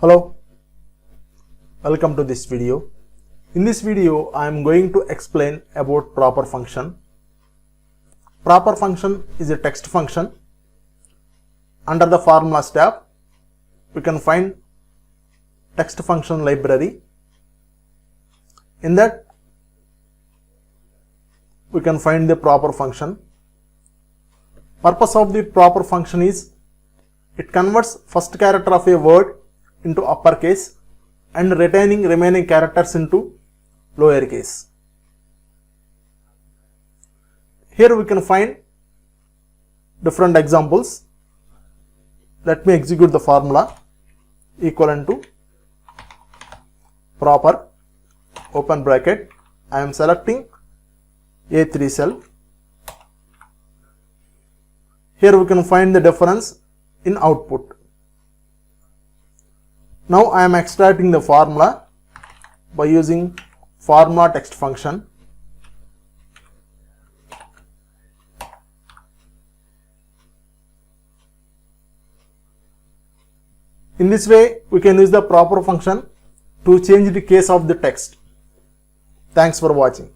Hello, welcome to this video. In this video, I am going to explain about proper function. Proper function is a text function. Under the formulas tab, we can find text function library. In that, we can find the proper function. Purpose of the proper function is it converts first character of a word into uppercase and retaining remaining characters into lowercase. Here we can find different examples. Let me execute the formula equivalent to proper open bracket. I am selecting A3 cell. Here we can find the difference in output. Now I am extracting the formula by using formula text function. In this way, we can use the proper function to change the case of the text. Thanks for watching.